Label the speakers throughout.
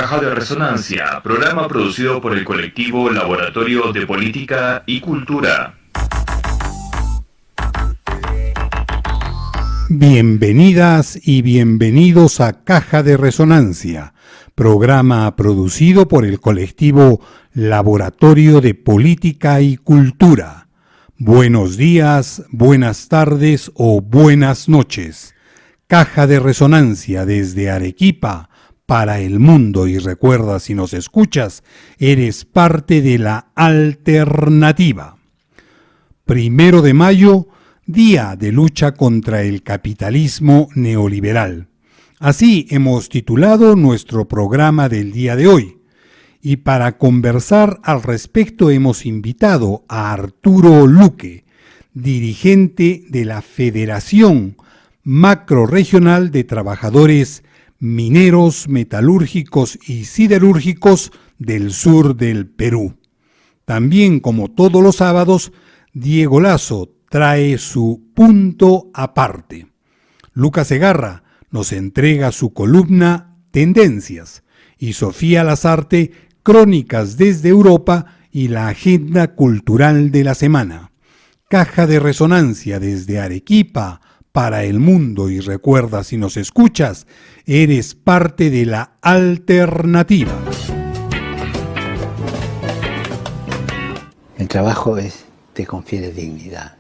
Speaker 1: Caja de Resonancia, programa producido por el colectivo Laboratorio de Política y Cultura.
Speaker 2: Bienvenidas y bienvenidos a Caja de Resonancia, programa producido por el colectivo Laboratorio de Política y Cultura. Buenos días, buenas tardes o buenas noches. Caja de Resonancia desde Arequipa para el mundo, y recuerda, si nos escuchas, eres parte de la alternativa. 1 de mayo, Día de lucha contra el capitalismo neoliberal. Así hemos titulado nuestro programa del día de hoy. Y para conversar al respecto hemos invitado a Arturo Luque, dirigente de la Federación Macrorregional de Trabajadores Mineros, Metalúrgicos y Siderúrgicos del sur del Perú. También, como todos los sábados, Diego Lazo trae su punto aparte. Lucas Segarra nos entrega su columna Tendencias y Sofía Lazarte Crónicas desde Europa y la agenda cultural de la semana. Caja de Resonancia desde Arequipa para el mundo, y recuerda, si nos escuchas, eres parte de la alternativa.
Speaker 3: El trabajo te confiere dignidad.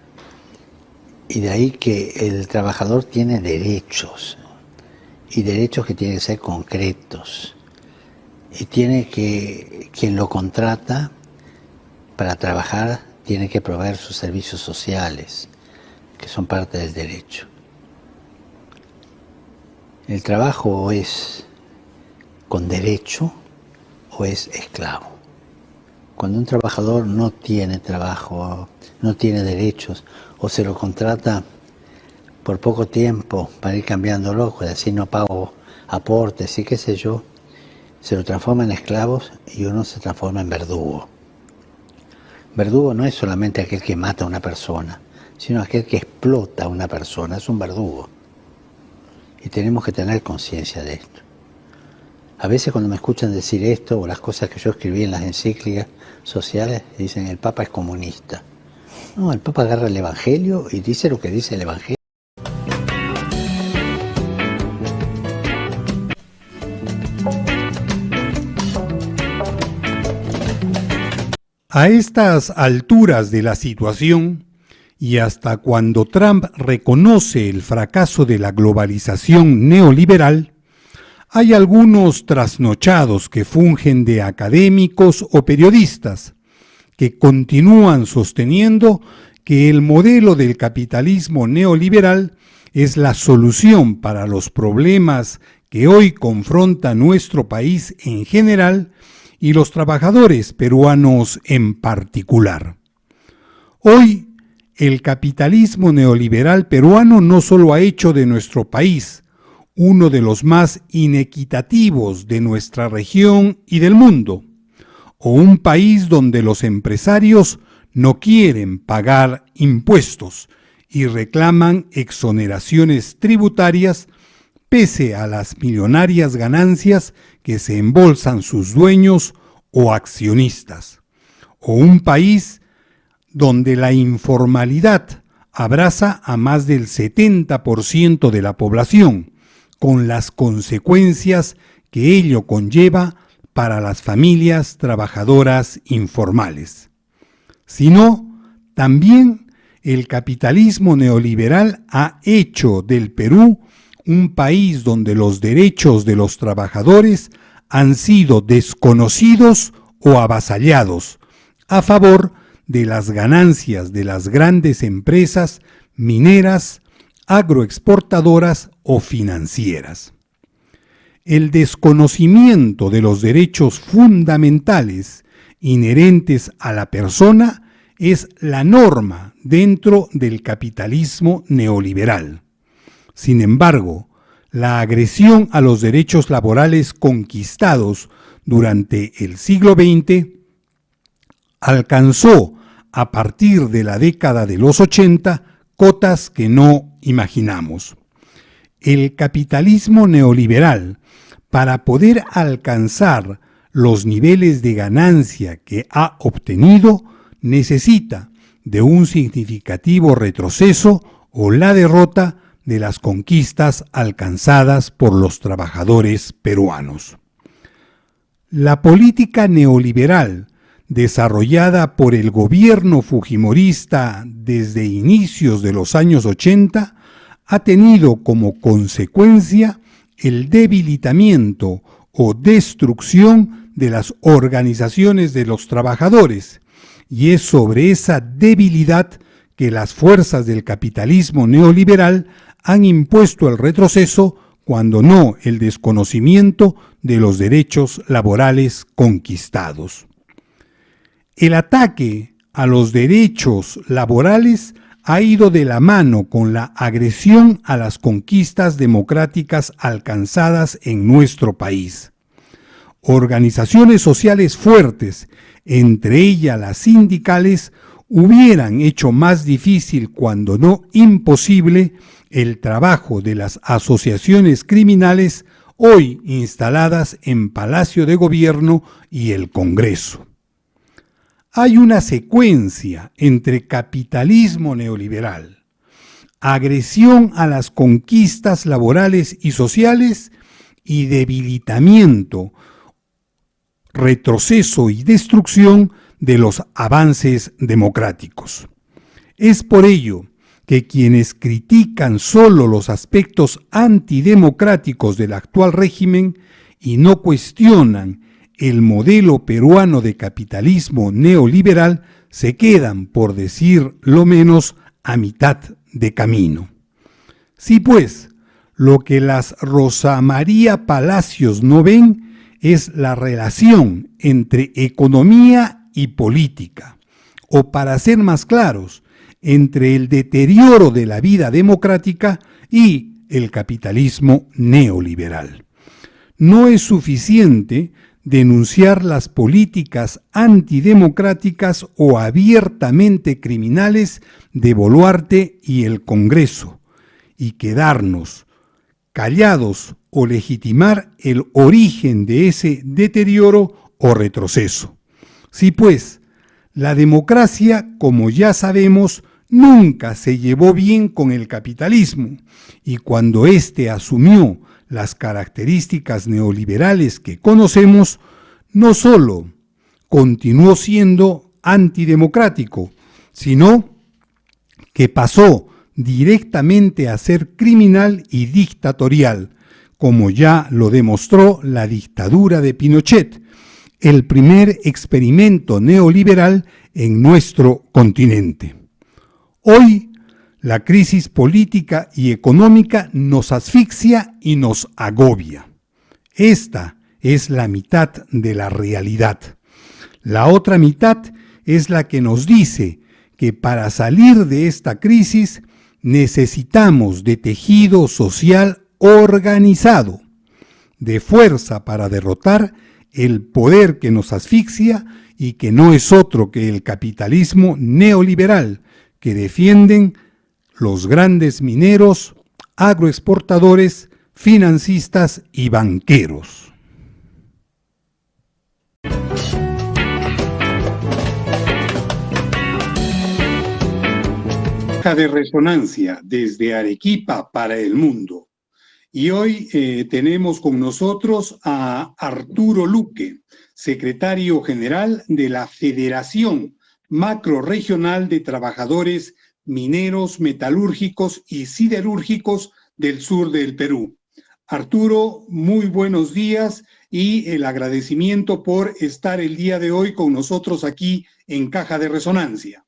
Speaker 3: Y de ahí que el trabajador tiene derechos, y derechos que tienen que ser concretos. Y tiene que, quien lo contrata para trabajar, tiene que proveer sus servicios sociales, que son parte del derecho. El trabajo o es con derecho o es esclavo. Cuando un trabajador no tiene trabajo, no tiene derechos, o se lo contrata por poco tiempo para ir cambiándolo, pues así no pago aportes y qué sé yo, se lo transforma en esclavos y uno se transforma en verdugo. Verdugo no es solamente aquel que mata a una persona, sino aquel que explota a una persona, es un verdugo. Y tenemos que tener conciencia de esto. A veces cuando me escuchan decir esto, o las cosas que yo escribí en las encíclicas sociales, dicen el Papa es comunista. No, el Papa agarra el Evangelio y dice lo que dice el Evangelio.
Speaker 2: A estas alturas de la situación, y hasta cuando Trump reconoce el fracaso de la globalización neoliberal, hay algunos trasnochados que fungen de académicos o periodistas que continúan sosteniendo que el modelo del capitalismo neoliberal es la solución para los problemas que hoy confronta nuestro país en general y los trabajadores peruanos en particular. Hoy, el capitalismo neoliberal peruano no solo ha hecho de nuestro país uno de los más inequitativos de nuestra región y del mundo, o un país donde los empresarios no quieren pagar impuestos y reclaman exoneraciones tributarias pese a las millonarias ganancias que se embolsan sus dueños o accionistas, o un país donde la informalidad abraza a más del 70% de la población, con las consecuencias que ello conlleva para las familias trabajadoras informales. Sino, también el capitalismo neoliberal ha hecho del Perú un país donde los derechos de los trabajadores han sido desconocidos o avasallados a favor de las ganancias de las grandes empresas mineras, agroexportadoras o financieras. El desconocimiento de los derechos fundamentales inherentes a la persona es la norma dentro del capitalismo neoliberal. Sin embargo, la agresión a los derechos laborales conquistados durante el siglo XX alcanzó, a partir de la década de los 80, cotas que no imaginamos. El capitalismo neoliberal para poder alcanzar los niveles de ganancia que ha obtenido, necesita de un significativo retroceso o la derrota de las conquistas alcanzadas por los trabajadores peruanos. La política neoliberal desarrollada por el gobierno fujimorista desde inicios de los años 80 ha tenido como consecuencia el debilitamiento o destrucción de las organizaciones de los trabajadores, y es sobre esa debilidad que las fuerzas del capitalismo neoliberal han impuesto el retroceso, cuando no el desconocimiento de los derechos laborales conquistados. El ataque a los derechos laborales ha ido de la mano con la agresión a las conquistas democráticas alcanzadas en nuestro país. Organizaciones sociales fuertes, entre ellas las sindicales, hubieran hecho más difícil, cuando no imposible, el trabajo de las asociaciones criminales hoy instaladas en Palacio de Gobierno y el Congreso. Hay una secuencia entre capitalismo neoliberal, agresión a las conquistas laborales y sociales y debilitamiento, retroceso y destrucción de los avances democráticos. Es por ello que quienes critican solo los aspectos antidemocráticos del actual régimen y no cuestionan el modelo peruano de capitalismo neoliberal se quedan, por decir lo menos, a mitad de camino. Sí, pues, lo que las Rosa María Palacios no ven es la relación entre economía y política, o para ser más claros, entre el deterioro de la vida democrática y el capitalismo neoliberal. No es suficiente denunciar las políticas antidemocráticas o abiertamente criminales de Boluarte y el Congreso, y quedarnos callados o legitimar el origen de ese deterioro o retroceso. Sí, pues, la democracia, como ya sabemos, nunca se llevó bien con el capitalismo, y cuando éste asumió las características neoliberales que conocemos, no solo continuó siendo antidemocrático, sino que pasó directamente a ser criminal y dictatorial, como ya lo demostró la dictadura de Pinochet, el primer experimento neoliberal en nuestro continente. Hoy, la crisis política y económica nos asfixia y nos agobia. Esta es la mitad de la realidad. La otra mitad es la que nos dice que para salir de esta crisis necesitamos de tejido social organizado, de fuerza para derrotar el poder que nos asfixia y que no es otro que el capitalismo neoliberal que defienden los grandes mineros, agroexportadores, financistas y banqueros. Caja de resonancia desde Arequipa para el mundo. Y hoy tenemos con nosotros a Arturo Luque, secretario general de la Federación Macrorregional de Trabajadores Mineros, Metalúrgicos y Siderúrgicos del sur del Perú. Arturo, muy buenos días y el agradecimiento por estar el día de hoy con nosotros aquí en Caja de Resonancia.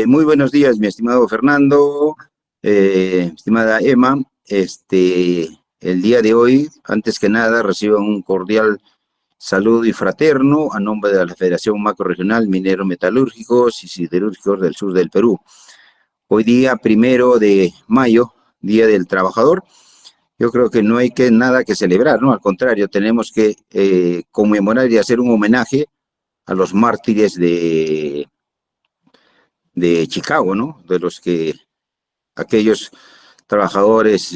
Speaker 4: Muy buenos días, mi estimado Fernando, estimada Emma. El día de hoy, antes que nada, reciban un cordial saludo y fraterno a nombre de la Federación Macrorregional Mineros, Metalúrgicos y Siderúrgicos del sur del Perú. Hoy día, 1 de mayo, Día del Trabajador, yo creo que no hay nada que celebrar, ¿no? Al contrario, tenemos que conmemorar y hacer un homenaje a los mártires de Chicago, ¿no? De los que aquellos trabajadores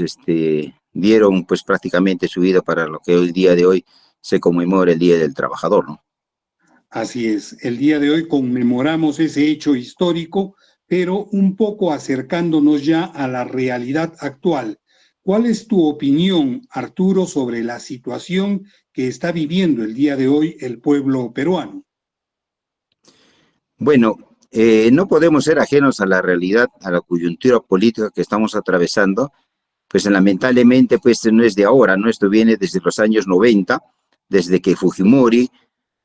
Speaker 4: dieron pues prácticamente su vida para lo que el día de hoy se conmemora el Día del Trabajador, ¿no?
Speaker 2: Así es, el día de hoy conmemoramos ese hecho histórico, pero un poco acercándonos ya a la realidad actual. ¿Cuál es tu opinión, Arturo, sobre la situación que está viviendo el día de hoy el pueblo peruano?
Speaker 4: Bueno, no podemos ser ajenos a la realidad, a la coyuntura política que estamos atravesando, pues lamentablemente pues no es de ahora, ¿no? Esto viene desde los años 90, desde que Fujimori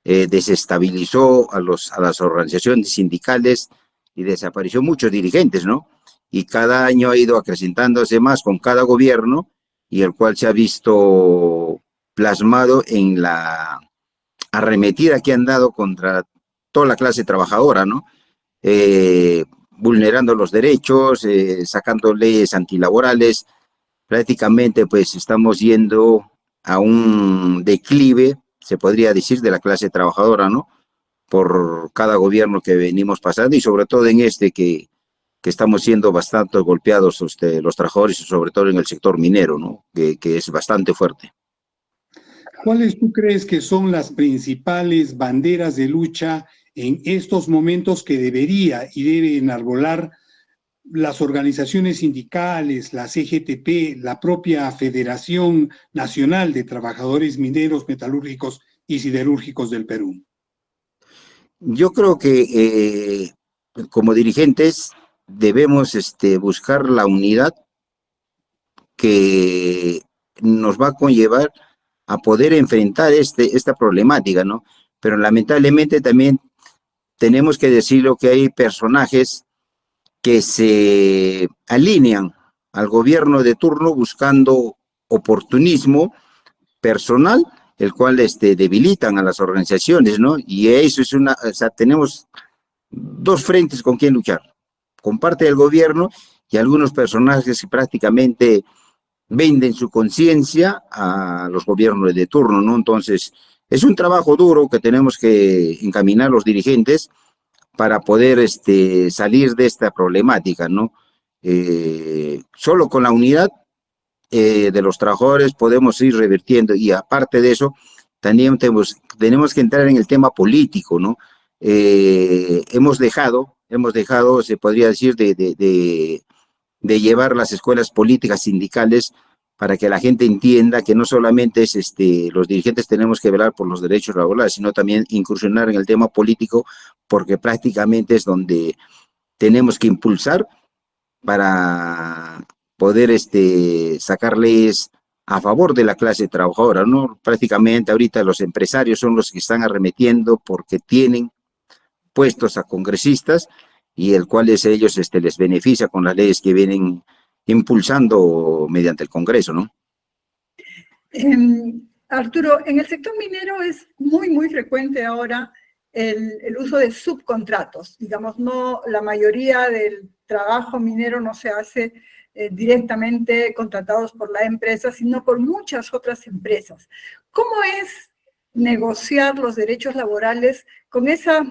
Speaker 4: desestabilizó a las organizaciones sindicales y desapareció muchos dirigentes, ¿no? Y cada año ha ido acrecentándose más con cada gobierno y el cual se ha visto plasmado en la arremetida que han dado contra toda la clase trabajadora, ¿no? Vulnerando los derechos, sacando leyes antilaborales, prácticamente pues estamos yendo a un declive, se podría decir, de la clase trabajadora, ¿no? Por cada gobierno que venimos pasando y sobre todo en este que estamos siendo bastante golpeados los trabajadores, sobre todo en el sector minero, ¿no? Que es bastante fuerte.
Speaker 2: ¿Cuáles tú crees que son las principales banderas de lucha en estos momentos que debería y debe enarbolar las organizaciones sindicales, la CGTP, la propia Federación Nacional de Trabajadores Mineros, Metalúrgicos y Siderúrgicos del Perú?
Speaker 4: Yo creo que como dirigentes debemos buscar la unidad que nos va a conllevar a poder enfrentar esta problemática, ¿no? Pero lamentablemente también tenemos que decirlo que hay personajes que se alinean al gobierno de turno buscando oportunismo personal, el cual debilitan a las organizaciones, ¿no? Y eso es o sea, tenemos dos frentes con quien luchar, con parte del gobierno y algunos personajes que prácticamente venden su conciencia a los gobiernos de turno, ¿no? Entonces, es un trabajo duro que tenemos que encaminar los dirigentes para poder salir de esta problemática, ¿no? Solo con la unidad de los trabajadores podemos ir revirtiendo y aparte de eso, también tenemos que entrar en el tema político, ¿no? Hemos dejado, se podría decir, de llevar las escuelas políticas sindicales para que la gente entienda que no solamente es los dirigentes tenemos que velar por los derechos laborales, sino también incursionar en el tema político, porque prácticamente es donde tenemos que impulsar para poder sacar leyes a favor de la clase trabajadora, ¿no? Prácticamente ahorita los empresarios son los que están arremetiendo porque tienen puestos a congresistas y el cual ellos les beneficia con las leyes que vienen impulsando mediante el Congreso, ¿no?
Speaker 5: Arturo, en el sector minero es muy frecuente ahora el uso de subcontratos. Digamos, no, la mayoría del trabajo minero no se hace directamente contratados por la empresa, sino por muchas otras empresas. ¿Cómo es negociar los derechos laborales con esa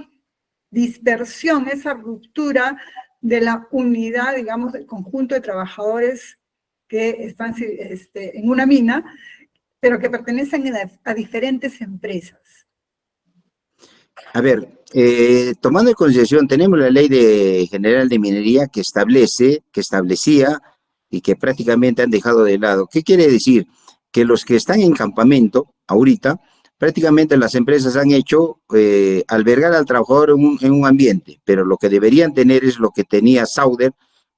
Speaker 5: dispersión, esa ruptura de la unidad, digamos, del conjunto de trabajadores que están en una mina, pero que pertenecen a diferentes empresas?
Speaker 4: A ver, tomando en consideración, tenemos la Ley General de Minería que establecía y que prácticamente han dejado de lado. ¿Qué quiere decir? Que los que están en campamento ahorita, prácticamente las empresas han hecho albergar al trabajador en un ambiente, pero lo que deberían tener es lo que tenía Sauder,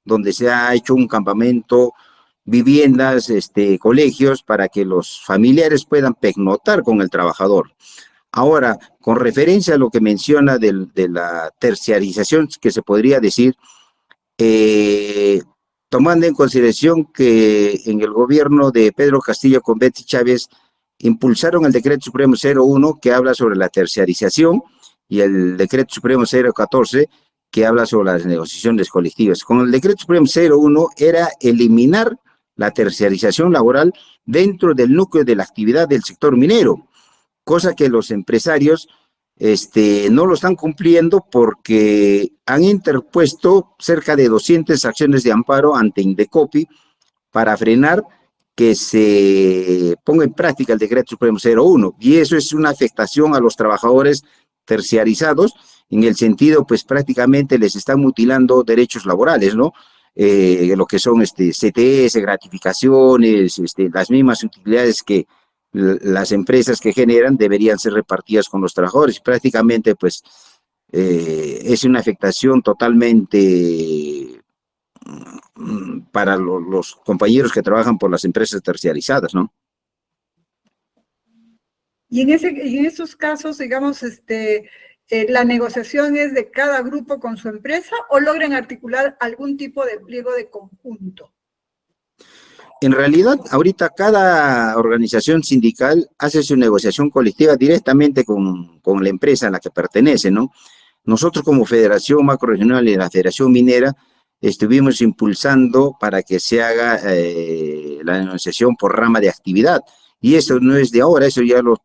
Speaker 4: donde se ha hecho un campamento, viviendas, colegios, para que los familiares puedan pernoctar con el trabajador. Ahora, con referencia a lo que menciona de la terciarización, que se podría decir, tomando en consideración que en el gobierno de Pedro Castillo con Betsy Chávez impulsaron el Decreto Supremo 01 que habla sobre la terciarización y el Decreto Supremo 014 que habla sobre las negociaciones colectivas. Con el Decreto Supremo 01 era eliminar la terciarización laboral dentro del núcleo de la actividad del sector minero, cosa que los empresarios no lo están cumpliendo porque han interpuesto cerca de 200 acciones de amparo ante Indecopi para frenar que se ponga en práctica el Decreto Supremo 01, y eso es una afectación a los trabajadores terciarizados, en el sentido, pues prácticamente les están mutilando derechos laborales, ¿no? Lo que son CTS, gratificaciones, las mismas utilidades que las empresas que generan deberían ser repartidas con los trabajadores. Prácticamente, pues, es una afectación totalmente para los compañeros que trabajan por las empresas terciarizadas, ¿no?
Speaker 5: Y en esos casos, digamos, la negociación es de cada grupo con su empresa, ¿o logran articular algún tipo de pliego de conjunto?
Speaker 4: En realidad, ahorita cada organización sindical hace su negociación colectiva directamente con la empresa a la que pertenece, ¿no? Nosotros como Federación Macrorregional y la Federación Minera estuvimos impulsando para que se haga la negociación por rama de actividad. Y eso no es de ahora, eso ya lo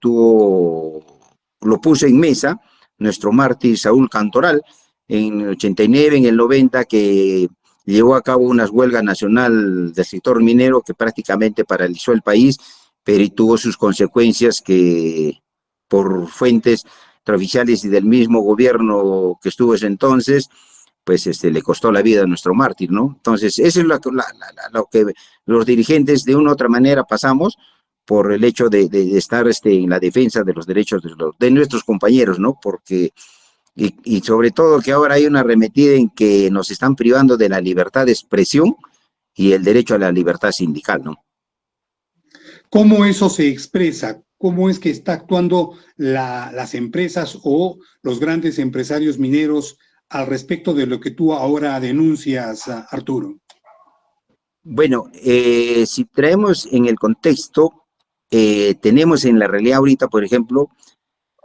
Speaker 4: puso en mesa nuestro mártir Saúl Cantoral en el 89, en el 90, que llevó a cabo una huelga nacional del sector minero que prácticamente paralizó el país, pero tuvo sus consecuencias que por fuentes extraoficiales y del mismo gobierno que estuvo ese entonces, pues le costó la vida a nuestro mártir, ¿no? Entonces, eso es lo que los dirigentes de una u otra manera pasamos por el hecho de estar en la defensa de los derechos de nuestros compañeros, ¿no? Porque, y sobre todo que ahora hay una arremetida en que nos están privando de la libertad de expresión y el derecho a la libertad sindical, ¿no?
Speaker 2: ¿Cómo eso se expresa? ¿Cómo es que está actuando las empresas o los grandes empresarios mineros al respecto de lo que tú ahora denuncias, Arturo?
Speaker 4: Bueno, si traemos en el contexto, tenemos en la realidad ahorita, por ejemplo,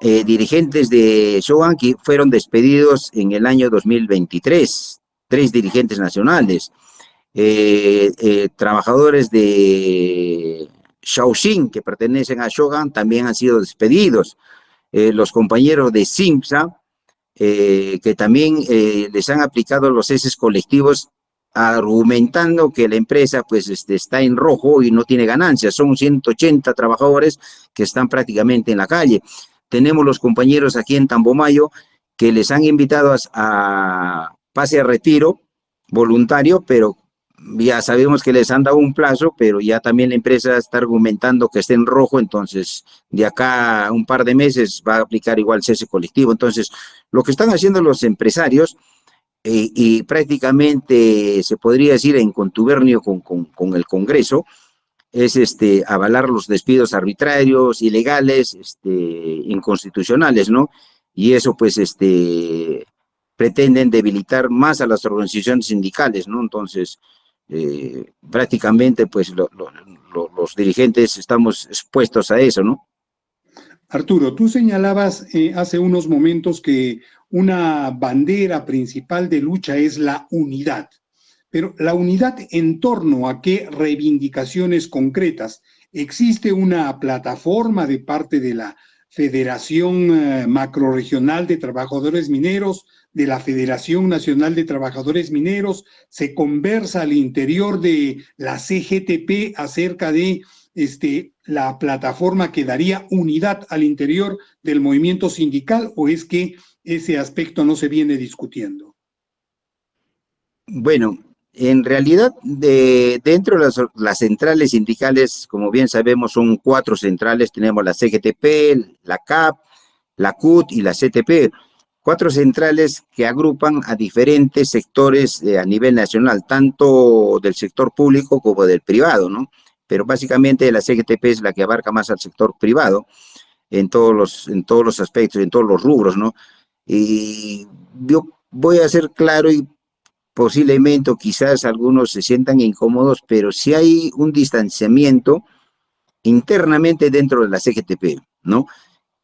Speaker 4: dirigentes de Shogan que fueron despedidos en el año 2023, 3 dirigentes nacionales, trabajadores de Shaoxing que pertenecen a Shogan también han sido despedidos, los compañeros de Simsa, que también les han aplicado los ceses colectivos argumentando que la empresa pues está en rojo y no tiene ganancias. Son 180 trabajadores que están prácticamente en la calle. Tenemos los compañeros aquí en Tambomayo que les han invitado a pase a retiro voluntario, pero ya sabemos que les han dado un plazo, pero ya también la empresa está argumentando que está en rojo, entonces de acá a un par de meses va a aplicar igual cese colectivo. Entonces, lo que están haciendo los empresarios, y prácticamente se podría decir en contubernio con el Congreso, es avalar los despidos arbitrarios, ilegales, inconstitucionales, ¿no? Y eso pues pretenden debilitar más a las organizaciones sindicales, ¿no? Entonces, prácticamente pues los dirigentes estamos expuestos a eso, ¿no?
Speaker 2: Arturo, tú señalabas hace unos momentos que una bandera principal de lucha es la unidad, pero la unidad en torno a qué reivindicaciones concretas. ¿Existe una plataforma de parte de la Federación Macrorregional de Trabajadores Mineros, de la Federación Nacional de Trabajadores Mineros? ¿Se conversa al interior de la CGTP acerca de la plataforma que daría unidad al interior del movimiento sindical, o es que ese aspecto no se viene discutiendo?
Speaker 4: Bueno, en realidad, dentro de las centrales sindicales, como bien sabemos, son 4 centrales. Tenemos la CGTP, la CAP, la CUT y la CTP. 4 centrales que agrupan a diferentes sectores a nivel nacional, tanto del sector público como del privado, ¿no? Pero básicamente la CGTP es la que abarca más al sector privado en todos los aspectos, en todos los rubros, ¿no? Y yo voy a ser claro, y posiblemente o quizás algunos se sientan incómodos, pero sí hay un distanciamiento internamente dentro de la CGTP, ¿no?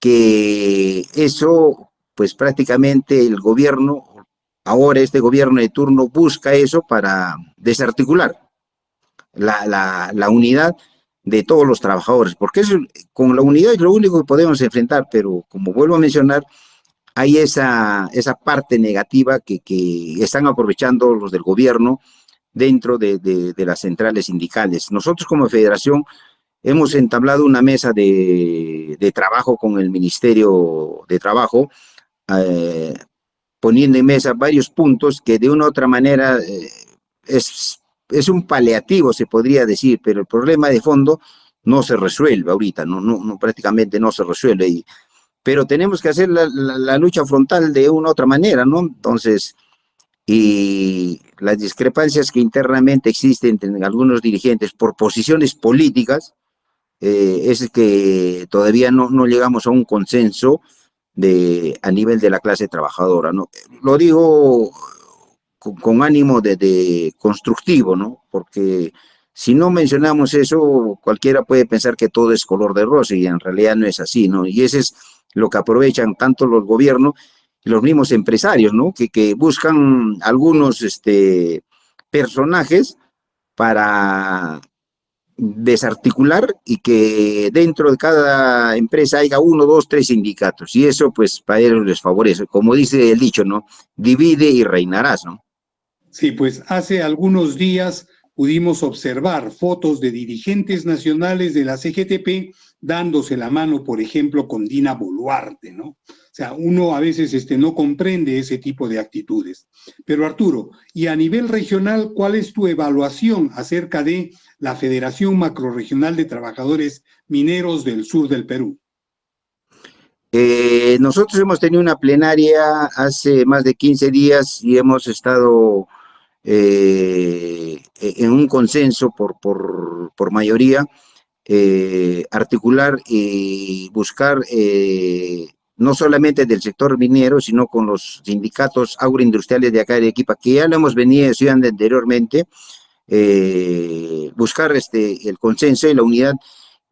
Speaker 4: Que eso, pues prácticamente el gobierno, ahora este gobierno de turno busca eso para desarticular la unidad de todos los trabajadores, porque eso, con la unidad es lo único que podemos enfrentar, pero como vuelvo a mencionar, hay esa parte negativa que están aprovechando los del gobierno dentro de las centrales sindicales. Nosotros como federación hemos entablado una mesa de trabajo con el Ministerio de Trabajo, poniendo en mesa varios puntos que de una u otra manera es un paliativo, se podría decir, pero el problema de fondo no se resuelve ahorita, prácticamente no se resuelve. Pero tenemos que hacer la lucha frontal de una u otra manera, ¿no? Entonces, y las discrepancias que internamente existen entre algunos dirigentes por posiciones políticas, es que todavía no llegamos a un consenso a nivel de la clase trabajadora, ¿no? Lo digo con ánimo de constructivo, ¿no? Porque si no mencionamos eso, cualquiera puede pensar que todo es color de rosa y en realidad no es así, ¿no? Y ese es lo que aprovechan tanto los gobiernos y los mismos empresarios, ¿no? Que buscan algunos personajes para desarticular y que dentro de cada empresa haya 1, 2, 3 sindicatos. Y eso, pues, para ellos les favorece. Como dice el dicho, ¿no? Divide y reinarás, ¿no?
Speaker 2: Sí, pues hace algunos días pudimos observar fotos de dirigentes nacionales de la CGTP dándose la mano, por ejemplo, con Dina Boluarte, ¿no? O sea, uno a veces no comprende ese tipo de actitudes. Pero Arturo, y a nivel regional, ¿cuál es tu evaluación acerca de la Federación Macrorregional de Trabajadores Mineros del Sur del Perú?
Speaker 4: Nosotros hemos tenido una plenaria hace más de 15 días y hemos estado en un consenso por mayoría, articular y buscar no solamente del sector minero, sino con los sindicatos agroindustriales de acá de Arequipa, que ya lo hemos venido estudiando anteriormente, buscar el consenso y la unidad.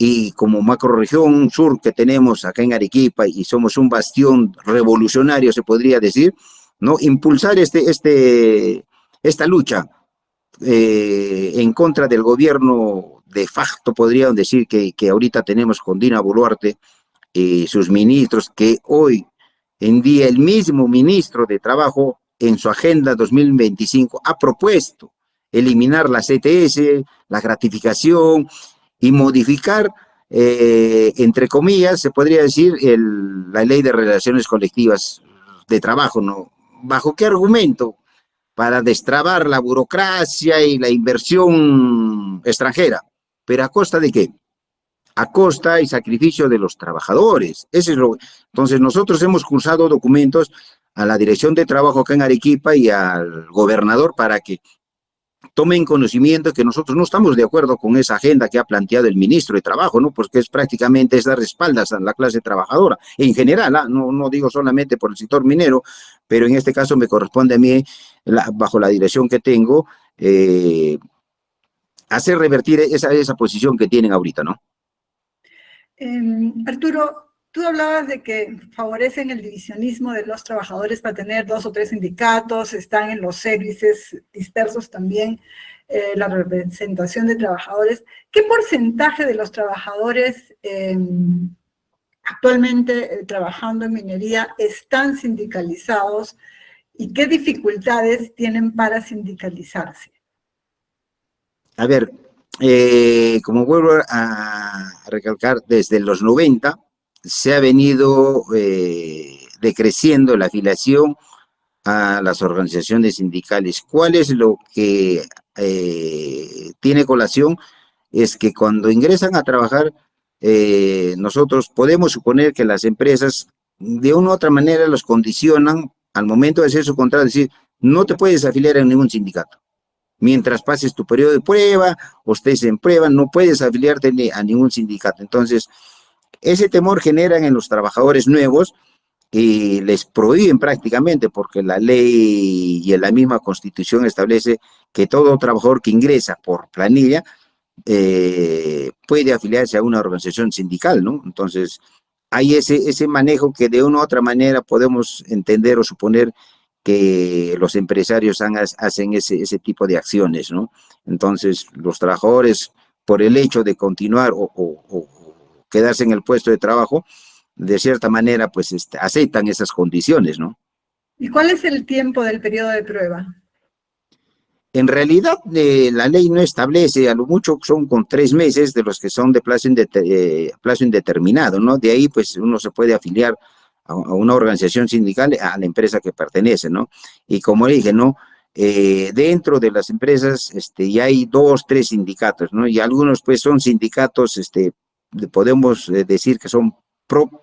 Speaker 4: Y como macrorregión sur que tenemos acá en Arequipa y somos un bastión revolucionario, se podría decir, ¿no? Impulsar esta lucha en contra del gobierno de facto, podrían decir que ahorita tenemos con Dina Boluarte y sus ministros, que hoy en día el mismo ministro de Trabajo en su agenda 2025 ha propuesto eliminar la CTS, la gratificación y modificar, entre comillas, se podría decir, la ley de relaciones colectivas de trabajo, ¿no? ¿Bajo qué argumento? Para destrabar la burocracia y la inversión extranjera. ¿Pero a costa de qué? A costa y sacrificio de los trabajadores. Entonces nosotros hemos cursado documentos a la Dirección de Trabajo acá en Arequipa y al gobernador para que tomen conocimiento que nosotros no estamos de acuerdo con esa agenda que ha planteado el ministro de Trabajo, ¿no? Porque es dar espaldas a la clase trabajadora en general, no digo solamente por el sector minero, pero en este caso me corresponde a mí, bajo la dirección que tengo, hacer revertir esa posición que tienen ahorita, ¿no?
Speaker 5: Arturo, tú hablabas de que favorecen el divisionismo de los trabajadores para tener 2 o 3 sindicatos, están en los servicios dispersos también, la representación de trabajadores. ¿Qué porcentaje de los trabajadores actualmente trabajando en minería están sindicalizados y qué dificultades tienen para sindicalizarse?
Speaker 4: A ver, como vuelvo a recalcar, desde los 90 se ha venido decreciendo la afiliación a las organizaciones sindicales. ¿Cuál es lo que tiene colación? Es que cuando ingresan a trabajar, nosotros podemos suponer que las empresas de una u otra manera los condicionan al momento de hacer su contrato, es decir, no te puedes afiliar a ningún sindicato. Mientras pases tu periodo de prueba o estés en prueba, no puedes afiliarte a ningún sindicato. Entonces, ese temor generan en los trabajadores nuevos y les prohíben prácticamente, porque la ley y la misma Constitución establece que todo trabajador que ingresa por planilla puede afiliarse a una organización sindical, ¿no? Entonces, hay ese manejo que de una u otra manera podemos entender o suponer que los empresarios hacen ese tipo de acciones, ¿no? Entonces, los trabajadores, por el hecho de continuar o quedarse en el puesto de trabajo, de cierta manera, pues aceptan esas condiciones, ¿no?
Speaker 5: ¿Y cuál es el tiempo del periodo de prueba?
Speaker 4: En realidad, la ley no establece, a lo mucho son con 3 meses de los que son de plazo indeterminado, ¿no? De ahí, pues, uno se puede afiliar a una organización sindical, a la empresa que pertenece, ¿no? Y como dije, ¿no? Dentro de las empresas, ya hay 2, 3 sindicatos, ¿no? Y algunos, pues, son sindicatos, podemos decir que son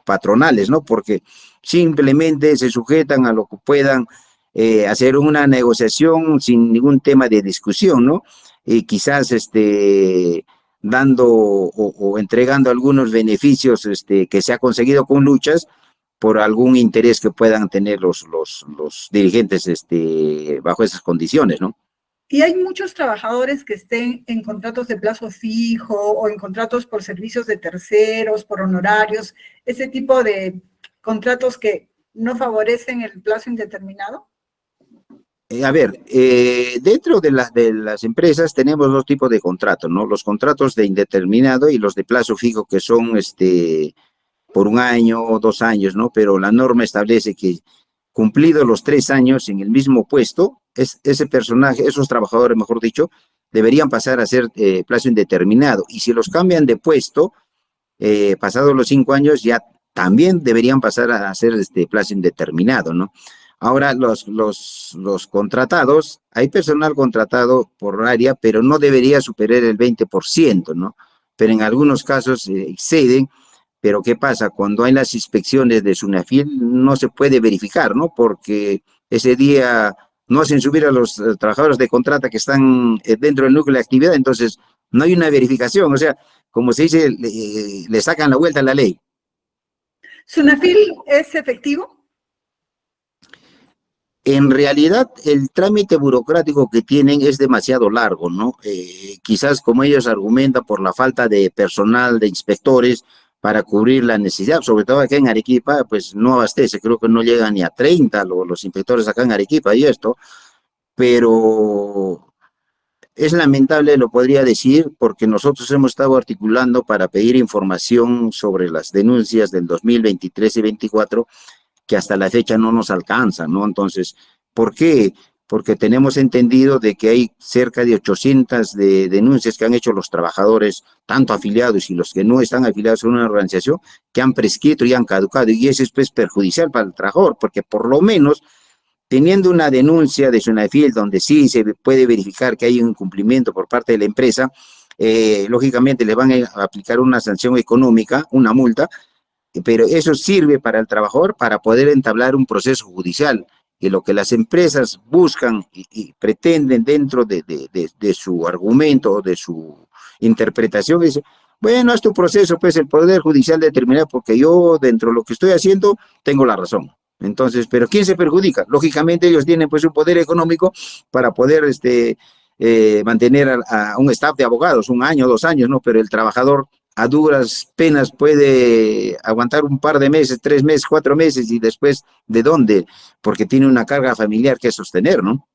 Speaker 4: patronales, ¿no? Porque simplemente se sujetan a lo que puedan hacer una negociación sin ningún tema de discusión, ¿no? Y quizás dando o entregando algunos beneficios que se ha conseguido con luchas por algún interés que puedan tener los dirigentes bajo esas condiciones, ¿no?
Speaker 5: Y hay muchos trabajadores que estén en contratos de plazo fijo o en contratos por servicios de terceros, por honorarios, ese tipo de contratos que no favorecen el plazo indeterminado.
Speaker 4: A ver, dentro de las empresas tenemos 2 tipos de contratos, ¿no? Los contratos de indeterminado y los de plazo fijo, que son por 1 año o 2 años, ¿no? Pero la norma establece que cumplidos los 3 años en el mismo puesto, ese personaje, esos trabajadores, mejor dicho, deberían pasar a ser plazo indeterminado. Y si los cambian de puesto, pasados los 5 años, ya también deberían pasar a ser plazo indeterminado, ¿no? Ahora, los contratados, hay personal contratado por área, pero no debería superar el 20%, ¿no? Pero en algunos casos exceden. Pero ¿qué pasa? Cuando hay las inspecciones de SUNAFIL no se puede verificar, ¿no? Porque ese día no hacen subir a los trabajadores de contrata que están dentro del núcleo de actividad, entonces no hay una verificación, o sea, como se dice, le sacan la vuelta a la ley.
Speaker 5: ¿SUNAFIL es efectivo?
Speaker 4: En realidad, el trámite burocrático que tienen es demasiado largo, ¿no? Quizás como ellos argumentan por la falta de personal, de inspectores, para cubrir la necesidad, sobre todo acá en Arequipa, pues no abastece, creo que no llega ni a 30 los inspectores acá en Arequipa y esto, pero es lamentable, lo podría decir, porque nosotros hemos estado articulando para pedir información sobre las denuncias del 2023 y 24, que hasta la fecha no nos alcanza, ¿no? Entonces, ¿por qué? Porque tenemos entendido de que hay cerca de 800 denuncias que han hecho los trabajadores, tanto afiliados y los que no están afiliados a una organización, que han prescrito y han caducado, y eso es pues perjudicial para el trabajador, porque por lo menos teniendo una denuncia de SUNAFIL donde sí se puede verificar que hay un incumplimiento por parte de la empresa, lógicamente le van a aplicar una sanción económica, una multa, pero eso sirve para el trabajador para poder entablar un proceso judicial. Y lo que las empresas buscan y pretenden dentro de su argumento, de su interpretación, es, bueno, haz tu proceso, pues el Poder Judicial determina, porque yo dentro de lo que estoy haciendo tengo la razón. Entonces, ¿pero quién se perjudica? Lógicamente ellos tienen pues un poder económico para poder mantener a un staff de abogados 1 año, 2 años, ¿no? Pero el trabajador a duras penas puede aguantar un par de meses, 3 meses, 4 meses, y después, ¿de dónde? Porque tiene una carga familiar que sostener, ¿no?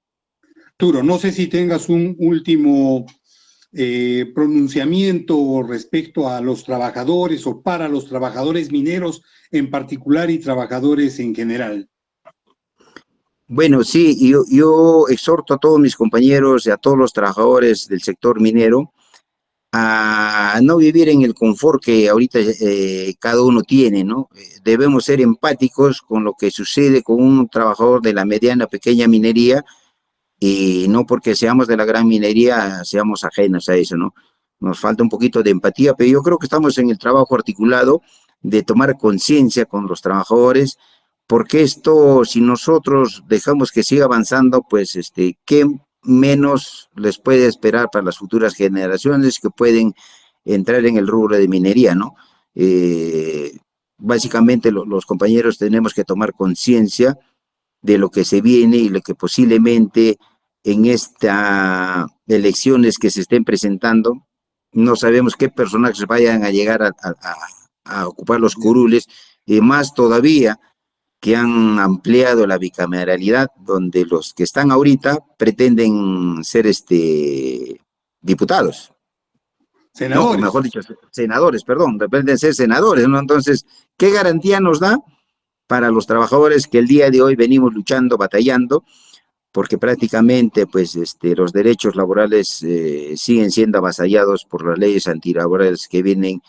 Speaker 2: Arturo, no sé si tengas un último pronunciamiento respecto a los trabajadores o para los trabajadores mineros en particular y trabajadores en general.
Speaker 4: Bueno, sí, yo exhorto a todos mis compañeros y a todos los trabajadores del sector minero a no vivir en el confort que ahorita cada uno tiene, ¿no? Debemos ser empáticos con lo que sucede con un trabajador de la mediana, pequeña minería, y no porque seamos de la gran minería seamos ajenos a eso, ¿no? Nos falta un poquito de empatía, pero yo creo que estamos en el trabajo articulado de tomar conciencia con los trabajadores, porque esto, si nosotros dejamos que siga avanzando, pues, ¿qué menos les puede esperar para las futuras generaciones que pueden entrar en el rubro de minería, ¿no? Básicamente los compañeros tenemos que tomar conciencia de lo que se viene y lo que posiblemente en estas elecciones que se estén presentando, no sabemos qué personajes vayan a llegar a ocupar los curules, y más todavía que han ampliado la bicameralidad, donde los que están ahorita pretenden ser diputados.
Speaker 2: Senadores.
Speaker 4: No, mejor dicho, senadores, perdón, pretenden ser senadores, ¿no? Entonces, ¿qué garantía nos da para los trabajadores que el día de hoy venimos luchando, batallando, porque prácticamente pues, los derechos laborales siguen siendo avasallados por las leyes antilaborales que vienen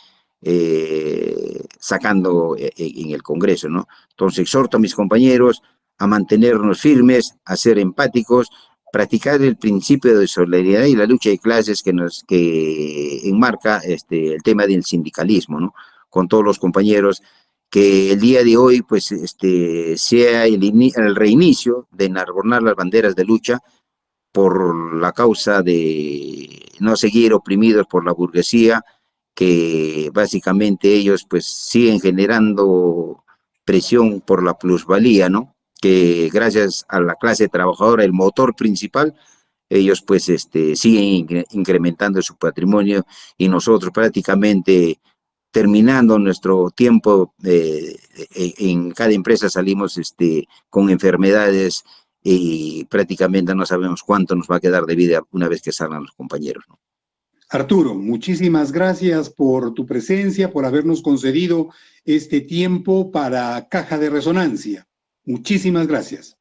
Speaker 4: sacando en el Congreso, ¿no? Entonces exhorto a mis compañeros a mantenernos firmes, a ser empáticos, practicar el principio de solidaridad y la lucha de clases que enmarca el tema del sindicalismo, ¿no? Con todos los compañeros, que el día de hoy pues sea el reinicio de enarbolar las banderas de lucha por la causa de no seguir oprimidos por la burguesía, que básicamente ellos pues siguen generando presión por la plusvalía, ¿no? Que gracias a la clase trabajadora, el motor principal, ellos pues siguen incrementando su patrimonio, y nosotros prácticamente terminando nuestro tiempo en cada empresa salimos con enfermedades, y prácticamente no sabemos cuánto nos va a quedar de vida una vez que salgan los compañeros, ¿no?
Speaker 2: Arturo, muchísimas gracias por tu presencia, por habernos concedido este tiempo para Caja de Resonancia. Muchísimas gracias.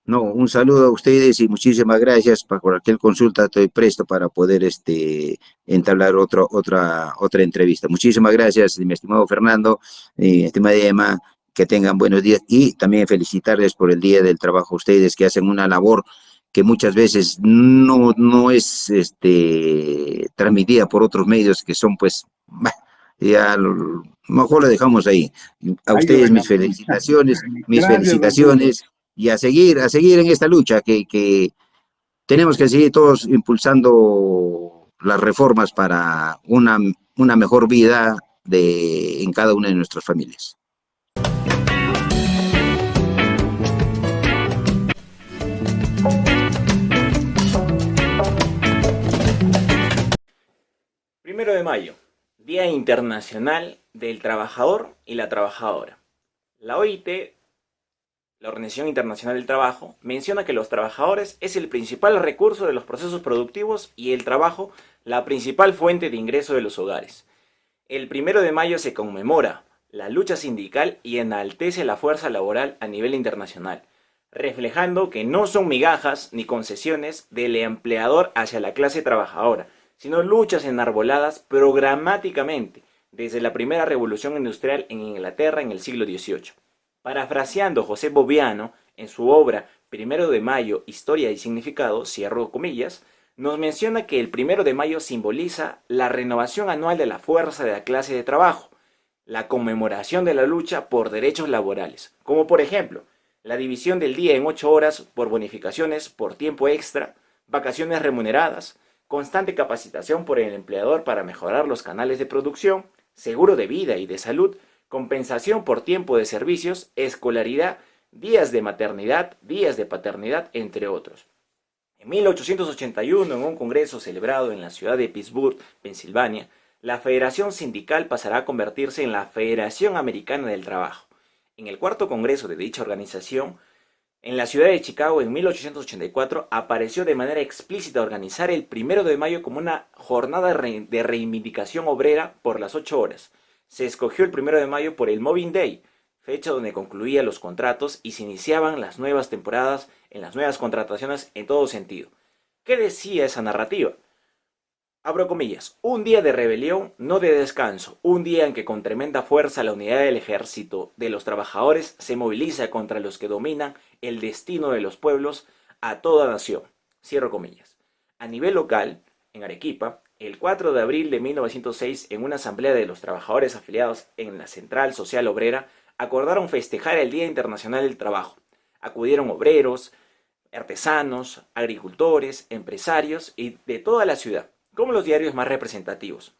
Speaker 4: No, un saludo a ustedes y muchísimas gracias. Para cualquier consulta estoy presto para poder entablar otra entrevista. Muchísimas gracias, mi estimado Fernando, mi estimada Emma, que tengan buenos días, y también felicitarles por el Día del Trabajo a ustedes, que hacen una labor que muchas veces no es transmitida por otros medios que son pues, ya mejor lo dejamos ahí. A ustedes mis felicitaciones, y a seguir en esta lucha que tenemos que seguir todos impulsando las reformas para una mejor vida en cada una de nuestras familias.
Speaker 6: Primero de mayo, Día Internacional del Trabajador y la Trabajadora. La OIT, la Organización Internacional del Trabajo, menciona que los trabajadores es el principal recurso de los procesos productivos y el trabajo la principal fuente de ingreso de los hogares. El 1 de mayo se conmemora la lucha sindical y enaltece la fuerza laboral a nivel internacional, reflejando que no son migajas ni concesiones del empleador hacia la clase trabajadora, sino luchas enarboladas programáticamente desde la primera revolución industrial en Inglaterra en el siglo XVIII. Parafraseando José Boviano en su obra 1 de mayo, Historia y Significado, cierro comillas, nos menciona que el 1 de mayo simboliza la renovación anual de la fuerza de la clase de trabajo, la conmemoración de la lucha por derechos laborales, como por ejemplo, la división del día en 8 horas por bonificaciones por tiempo extra, vacaciones remuneradas, constante capacitación por el empleador para mejorar los canales de producción, seguro de vida y de salud, compensación por tiempo de servicios, escolaridad, días de maternidad, días de paternidad, entre otros. En 1881, en un congreso celebrado en la ciudad de Pittsburgh, Pensilvania, la Federación Sindical pasará a convertirse en la Federación Americana del Trabajo. En el cuarto congreso de dicha organización, en la ciudad de Chicago, en 1884, apareció de manera explícita organizar el 1 de mayo como una jornada de reivindicación obrera por las 8 horas. Se escogió el 1 de mayo por el Moving Day, fecha donde concluían los contratos y se iniciaban las nuevas temporadas en las nuevas contrataciones en todo sentido. ¿Qué decía esa narrativa? Abro comillas, un día de rebelión, no de descanso, un día en que con tremenda fuerza la unidad del ejército de los trabajadores se moviliza contra los que dominan el destino de los pueblos a toda nación. Cierro comillas. A nivel local, en Arequipa, el 4 de abril de 1906, en una asamblea de los trabajadores afiliados en la Central Social Obrera, acordaron festejar el Día Internacional del Trabajo. Acudieron obreros, artesanos, agricultores, empresarios y de toda la ciudad, como los diarios más representativos.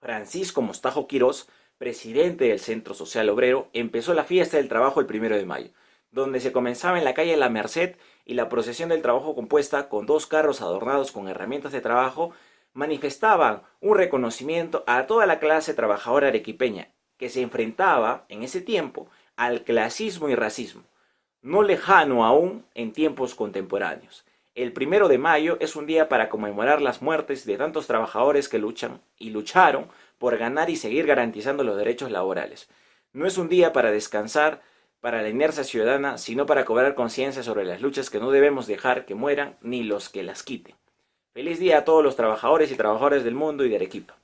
Speaker 6: Francisco Mostajo Quirós, presidente del Centro Social Obrero, empezó la fiesta del trabajo el 1 de mayo, donde se comenzaba en la calle La Merced y la procesión del trabajo, compuesta con 2 carros adornados con herramientas de trabajo, manifestaban un reconocimiento a toda la clase trabajadora arequipeña, que se enfrentaba en ese tiempo al clasismo y racismo, no lejano aún en tiempos contemporáneos. El 1 de mayo es un día para conmemorar las muertes de tantos trabajadores que luchan y lucharon por ganar y seguir garantizando los derechos laborales. No es un día para descansar para la inercia ciudadana, sino para cobrar conciencia sobre las luchas que no debemos dejar que mueran ni los que las quiten. Feliz día a todos los trabajadores y trabajadoras del mundo y de Arequipa.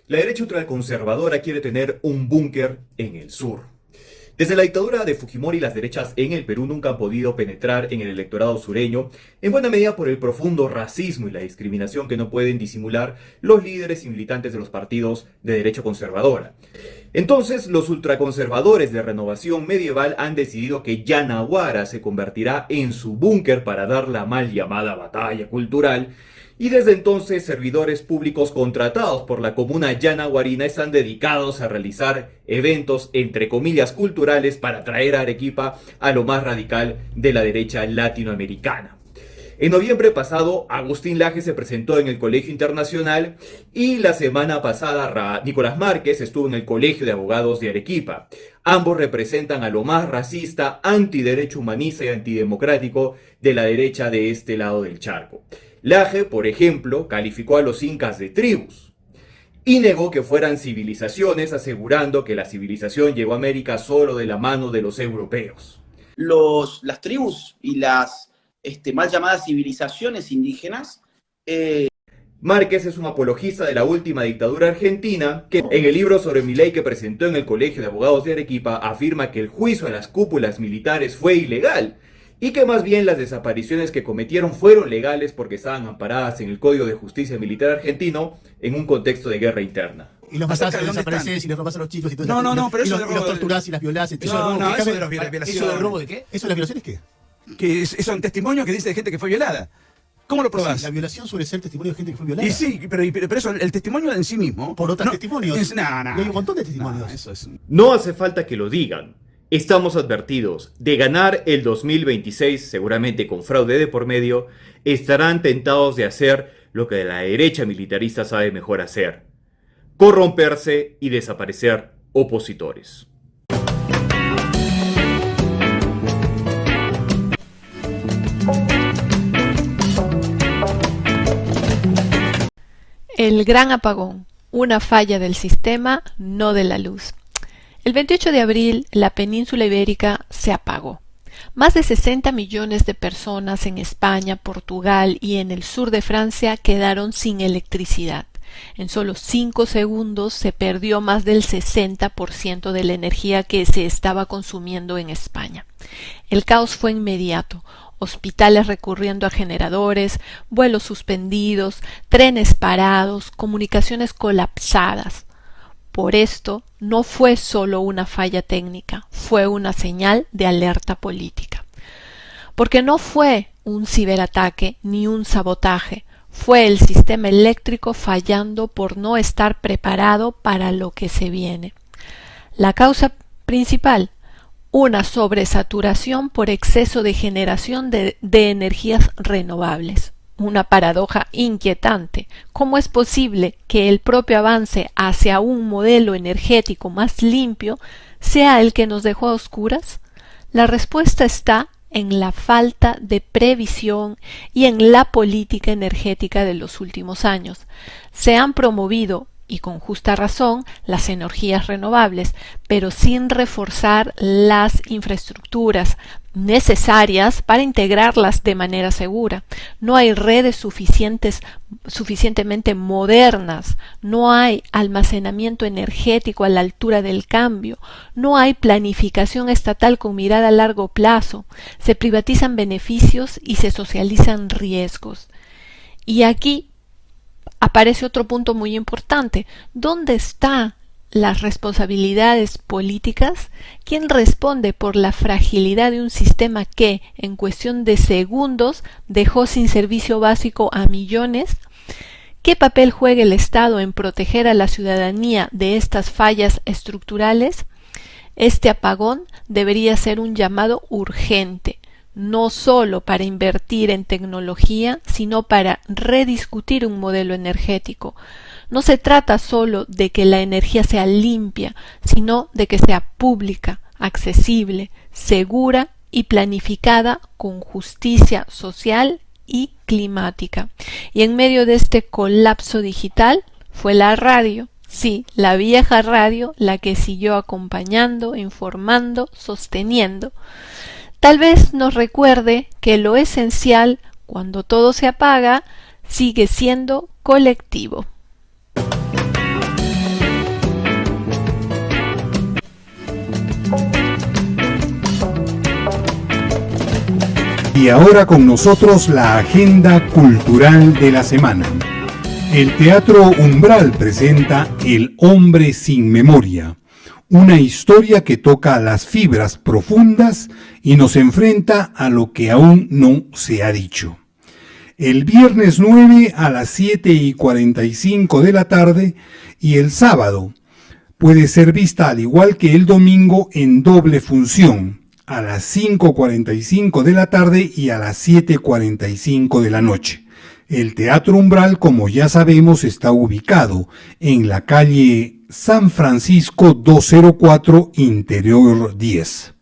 Speaker 7: La derecha ultraconservadora quiere tener un búnker en el sur. Desde la dictadura de Fujimori, las derechas en el Perú nunca han podido penetrar en el electorado sureño, en buena medida por el profundo racismo y la discriminación que no pueden disimular los líderes y militantes de los partidos de derecha conservadora. Entonces, los ultraconservadores de Renovación Medieval han decidido que Yanaguara se convertirá en su búnker para dar la mal llamada batalla cultural. Y desde entonces, servidores públicos contratados por la comuna yanaguarina están dedicados a realizar eventos, entre comillas, culturales para traer a Arequipa a lo más radical de la derecha latinoamericana. En noviembre pasado, Agustín Laje se presentó en el Colegio Internacional y la semana pasada Nicolás Márquez estuvo en el Colegio de Abogados de Arequipa. Ambos representan a lo más racista, antiderecho humanista y antidemocrático de la derecha de este lado del charco. Laje, por ejemplo, calificó a los incas de tribus y negó que fueran civilizaciones, asegurando que la civilización llegó a América solo de la mano de los europeos.
Speaker 8: Las tribus y las mal llamadas civilizaciones indígenas.
Speaker 7: Márquez es un apologista de la última dictadura argentina, que en el libro sobre Milei que presentó en el Colegio de Abogados de Arequipa afirma que el juicio a las cúpulas militares fue ilegal, y que más bien las desapariciones que cometieron fueron legales porque estaban amparadas en el Código de Justicia Militar argentino en un contexto de guerra interna.
Speaker 9: Y los matás, los desapareces y los robás a los chicos y todo eso.
Speaker 10: No, pero eso
Speaker 9: y los torturás y las violás.
Speaker 10: Eso de las violaciones.
Speaker 9: ¿Eso del robo de qué? ¿Eso de las violaciones qué?
Speaker 10: Que son testimonios que dice de gente que fue violada. ¿Cómo lo probás?
Speaker 9: Sí, la violación suele ser testimonio de gente que fue violada.
Speaker 10: Y sí, pero eso, el testimonio en sí mismo.
Speaker 9: Por otros testimonios.
Speaker 10: No.
Speaker 9: Hay un montón de testimonios.
Speaker 10: Eso es...
Speaker 7: No hace falta que lo digan. Estamos advertidos de ganar el 2026, seguramente con fraude de por medio, estarán tentados de hacer lo que la derecha militarista sabe mejor hacer: corromperse y desaparecer opositores.
Speaker 11: El gran apagón, una falla del sistema, no de la luz. El 28 de abril, la península ibérica se apagó. Más de 60 millones de personas en España, Portugal y en el sur de Francia quedaron sin electricidad. En solo 5 segundos se perdió más del 60% de la energía que se estaba consumiendo en España. El caos fue inmediato. Hospitales recurriendo a generadores, vuelos suspendidos, trenes parados, comunicaciones colapsadas. Por esto, no fue solo una falla técnica, fue una señal de alerta política. Porque no fue un ciberataque ni un sabotaje, fue el sistema eléctrico fallando por no estar preparado para lo que se viene. La causa principal: una sobresaturación por exceso de generación de energías renovables. Una paradoja inquietante. ¿Cómo es posible que el propio avance hacia un modelo energético más limpio sea el que nos dejó a oscuras? La respuesta está en la falta de previsión y en la política energética de los últimos años. Se han promovido, y con justa razón, las energías renovables, pero sin reforzar las infraestructuras necesarias para integrarlas de manera segura. No hay redes suficientemente modernas, no hay almacenamiento energético a la altura del cambio, no hay planificación estatal con mirada a largo plazo, se privatizan beneficios y se socializan riesgos. Y aquí aparece otro punto muy importante. ¿Dónde están las responsabilidades políticas? ¿Quién responde por la fragilidad de un sistema que, en cuestión de segundos, dejó sin servicio básico a millones? ¿Qué papel juega el Estado en proteger a la ciudadanía de estas fallas estructurales? Este apagón debería ser un llamado urgente, no solo para invertir en tecnología, sino para rediscutir un modelo energético. No se trata solo de que la energía sea limpia, sino de que sea pública, accesible, segura y planificada con justicia social y climática. Y en medio de este colapso digital fue la radio, sí, la vieja radio, la que siguió acompañando, informando, sosteniendo. Tal vez nos recuerde que lo esencial, cuando todo se apaga, sigue siendo colectivo.
Speaker 2: Y ahora con nosotros la agenda cultural de la semana. El Teatro Umbral presenta El hombre sin memoria, una historia que toca las fibras profundas y nos enfrenta a lo que aún no se ha dicho. El viernes 9 a las 7:45 de la tarde y el sábado puede ser vista al igual que el domingo en doble función, a las 5:45 de la tarde y a las 7:45 de la noche. El Teatro Umbral, como ya sabemos, está ubicado en la calle San Francisco 204, Interior 10.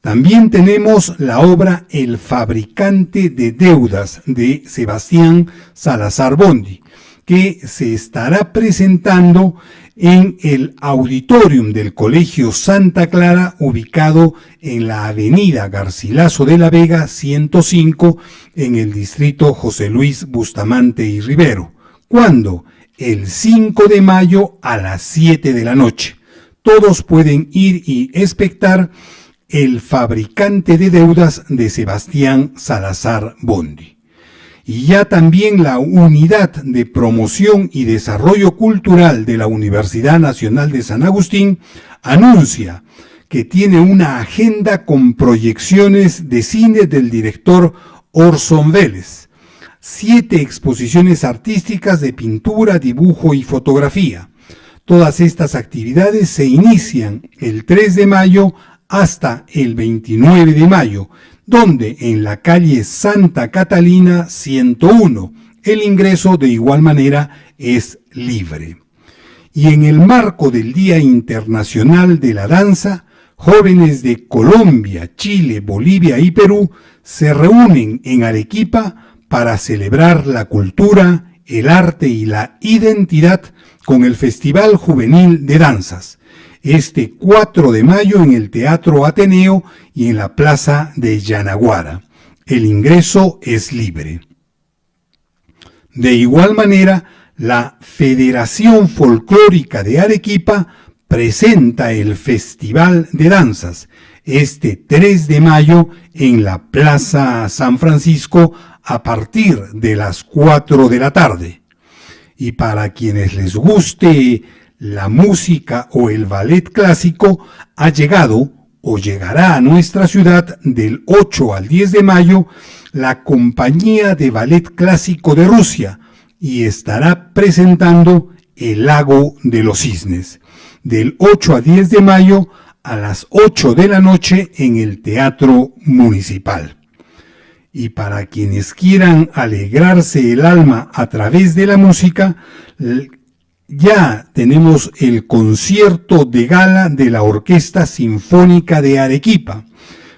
Speaker 2: También tenemos la obra El fabricante de deudas de Sebastián Salazar Bondy, que se estará presentando en el auditorium del Colegio Santa Clara, ubicado en la avenida Garcilaso de la Vega 105, en el distrito José Luis Bustamante y Rivero. ¿Cuándo? El 5 de mayo a las 7 de la noche. Todos pueden ir y espectar El fabricante de deudas de Sebastián Salazar Bondy. Y ya también la Unidad de Promoción y Desarrollo Cultural de la Universidad Nacional de San Agustín anuncia que tiene una agenda con proyecciones de cine del director Orson Welles, 7 exposiciones artísticas de pintura, dibujo y fotografía. Todas estas actividades se inician el 3 de mayo hasta el 29 de mayo, donde en la calle Santa Catalina 101 el ingreso de igual manera es libre. Y en el marco del Día Internacional de la Danza, jóvenes de Colombia, Chile, Bolivia y Perú se reúnen en Arequipa para celebrar la cultura, el arte y la identidad con el Festival Juvenil de Danzas, este 4 de mayo en el Teatro Ateneo y en la Plaza de Yanaguara. El ingreso es libre. De igual manera, la Federación Folclórica de Arequipa presenta el Festival de Danzas, este 3 de mayo en la Plaza San Francisco a partir de las 4 de la tarde. Y para quienes les guste la música o el ballet clásico, ha llegado o llegará a nuestra ciudad del 8 al 10 de mayo la Compañía de Ballet Clásico de Rusia y estará presentando El Lago de los Cisnes, del 8 a 10 de mayo a las 8 de la noche en el Teatro Municipal. Y para quienes quieran alegrarse el alma a través de la música, ya tenemos el concierto de gala de la Orquesta Sinfónica de Arequipa,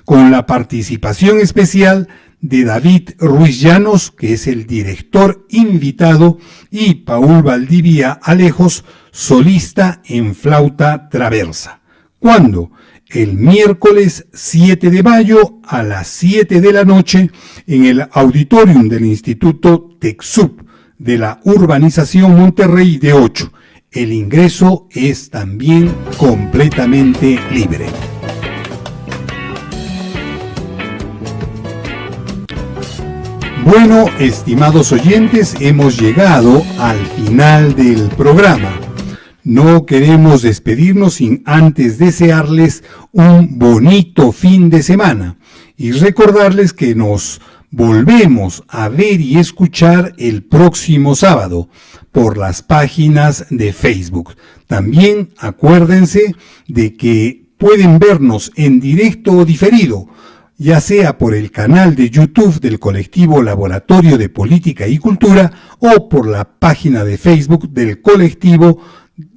Speaker 2: con la participación especial de David Ruiz Llanos, que es el director invitado, y Paul Valdivia Alejos, solista en flauta traversa. ¿Cuándo? El miércoles 7 de mayo a las 7 de la noche en el auditorium del Instituto TecSub de la urbanización Monterrey de 8. El ingreso es también completamente libre. Bueno, estimados oyentes, hemos llegado al final del programa. No queremos despedirnos sin antes desearles un bonito fin de semana y recordarles que nos volvemos a ver y escuchar el próximo sábado por las páginas de Facebook. También acuérdense de que pueden vernos en directo o diferido, ya sea por el canal de YouTube del colectivo Laboratorio de Política y Cultura o por la página de Facebook del colectivo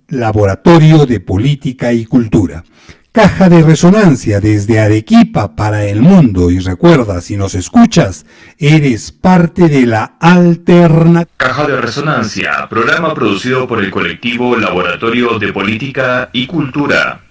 Speaker 2: Laboratorio de Política y Cultura. Caja de Resonancia desde Arequipa para el mundo. Y recuerda, si nos escuchas, eres parte de la alternativa.
Speaker 1: Caja de Resonancia, programa producido por el colectivo Laboratorio de Política y Cultura.